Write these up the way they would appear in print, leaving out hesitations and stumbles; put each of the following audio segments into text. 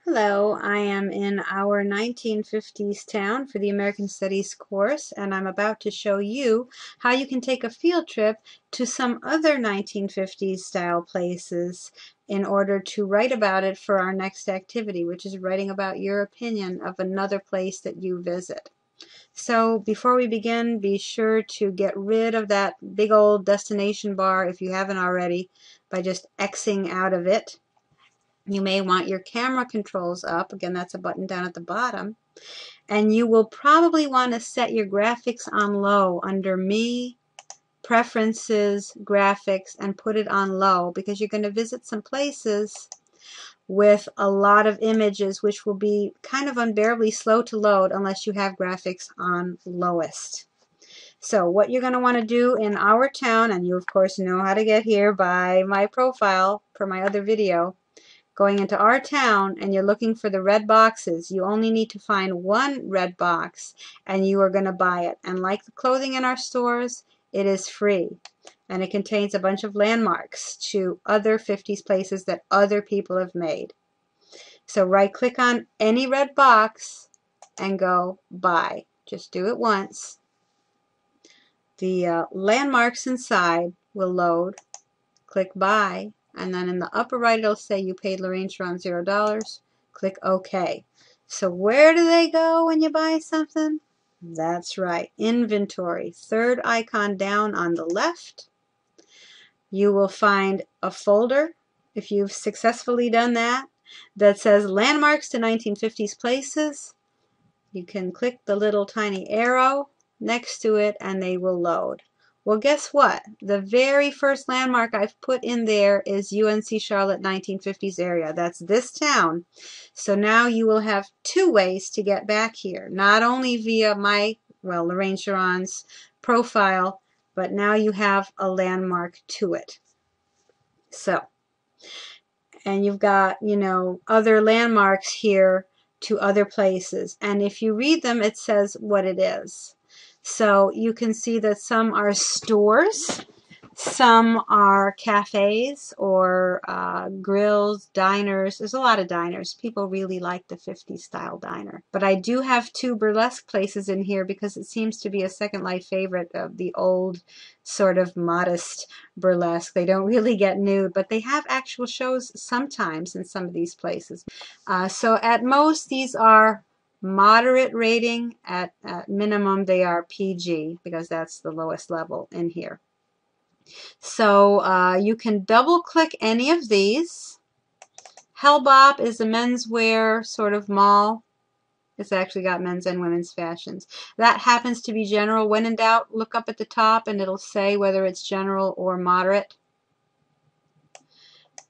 Hello, I am in our 1950s town for the American Studies course, and I'm about to show you how you can take a field trip to some other 1950s style places in order to write about it for our next activity, which is writing about your opinion of another place that you visit. So before we begin, be sure to get rid of that big old destination bar if you haven't already by just Xing out of it. You may want your camera controls up. Again, that's a button down at the bottom. And you will probably want to set your graphics on low under Me, Preferences, Graphics, and put it on low because you're going to visit some places with a lot of images which will be kind of unbearably slow to load unless you have graphics on lowest. So what you're going to want to do in our town, and you of course know how to get here by my profile for my other video, going into our town and you're looking for the red boxes, you only need to find one red box and you are going to buy it. And like the clothing in our stores, it is free. And it contains a bunch of landmarks to other 50s places that other people have made. So right click on any red box and go buy. Just do it once. The landmarks inside will load. Click buy. And then in the upper right it'll say you paid Lorraine Sharon $0. Click OK. So where do they go when you buy something? That's right, inventory. Third icon down on the left. You will find a folder, if you've successfully done that, that says Landmarks to 1950s Places. You can click the little tiny arrow next to it and they will load. Well, guess what? The very first landmark I've put in there is UNC Charlotte 1950s area. That's this town. So now you will have two ways to get back here. Not only via Lorraine Sharon's profile, but now you have a landmark to it. So, and you've got, other landmarks here to other places. And if you read them, it says what it is. So you can see that some are stores, some are cafes or grills, diners. There's a lot of diners. People really like the 50s style diner. But I do have two burlesque places in here because it seems to be a Second Life favorite of the old sort of modest burlesque. They don't really get nude, but they have actual shows sometimes in some of these places. So at most these are moderate rating. At minimum they are PG because that's the lowest level in here. So you can double click any of these. Hellbop is a menswear sort of mall. It's actually got men's and women's fashions. That happens to be general. When in doubt, look up at the top and it'll say whether it's general or moderate.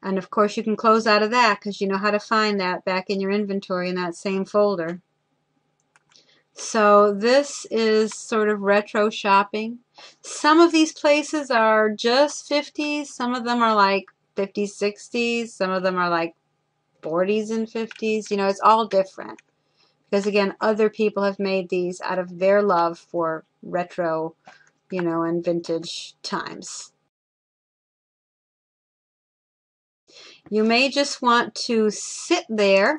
And of course you can close out of that because you know how to find that back in your inventory in that same folder. So this is sort of retro shopping. Some of these places are just 50s. Some of them are like 50s, 60s. Some of them are like 40s and 50s. It's all different. Because again, other people have made these out of their love for retro, and vintage times. You may just want to sit there.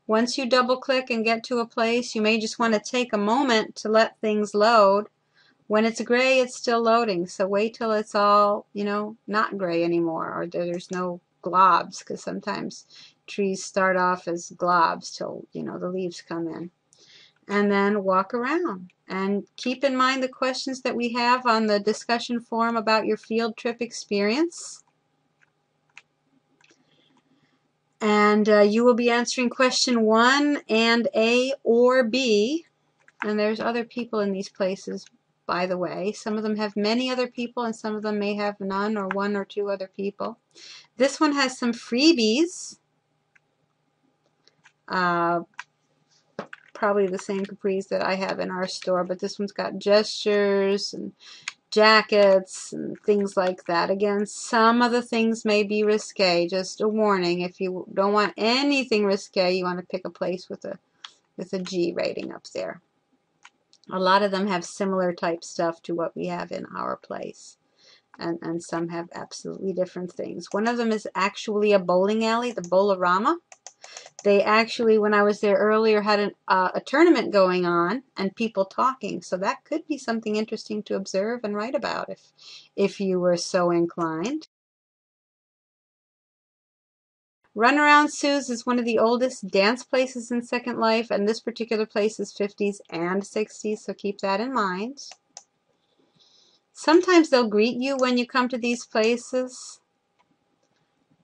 Once you double click and get to a place, you may just want to take a moment to let things load. When it's gray, it's still loading, so wait till it's all, not gray anymore, or there's no globs, because sometimes trees start off as globs till, the leaves come in. And then walk around. And keep in mind the questions that we have on the discussion forum about your field trip experience. And you will be answering question 1 and A or B. And there's other people in these places, by the way. Some of them have many other people and some of them may have none or 1 or 2 other people. This one has some freebies. Probably the same capris that I have in our store, but this one's got gestures and jackets and things like that. Again, some of the things may be risque. Just a warning, if you don't want anything risque, you want to pick a place with a G rating up there. A lot of them have similar type stuff to what we have in our place. and some have absolutely different things. One of them is actually a bowling alley, the Bowlerama. They actually, when I was there earlier, had a tournament going on and people talking. So that could be something interesting to observe and write about if you were so inclined. Runaround Sue's is one of the oldest dance places in Second Life, and this particular place is 50s and 60s, so keep that in mind. Sometimes they'll greet you when you come to these places,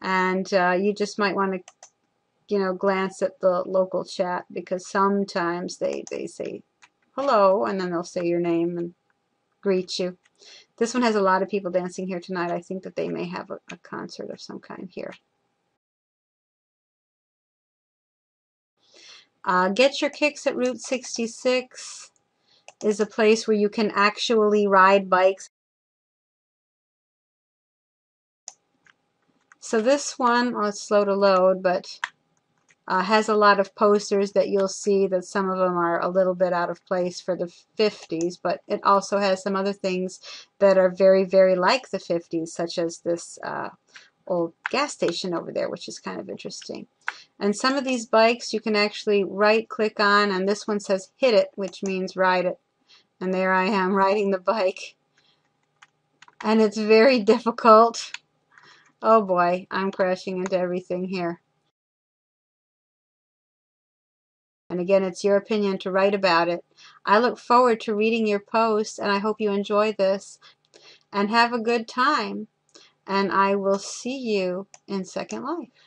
and you just might want to glance at the local chat, because sometimes they say hello, and then they'll say your name and greet you. This one has a lot of people dancing here tonight. I think that they may have a concert of some kind here. Get Your Kicks at Route 66 is a place where you can actually ride bikes. So this one, oh, it's slow to load, but has a lot of posters that you'll see that some of them are a little bit out of place for the 50s, but it also has some other things that are very, very like the 50s, such as this old gas station over there, which is kind of interesting. And some of these bikes you can actually right-click on, and this one says hit it, which means ride it. And there I am riding the bike. And it's very difficult. Oh boy, I'm crashing into everything here. And again, it's your opinion to write about it. I look forward to reading your posts, and I hope you enjoy this. And have a good time. And I will see you in Second Life.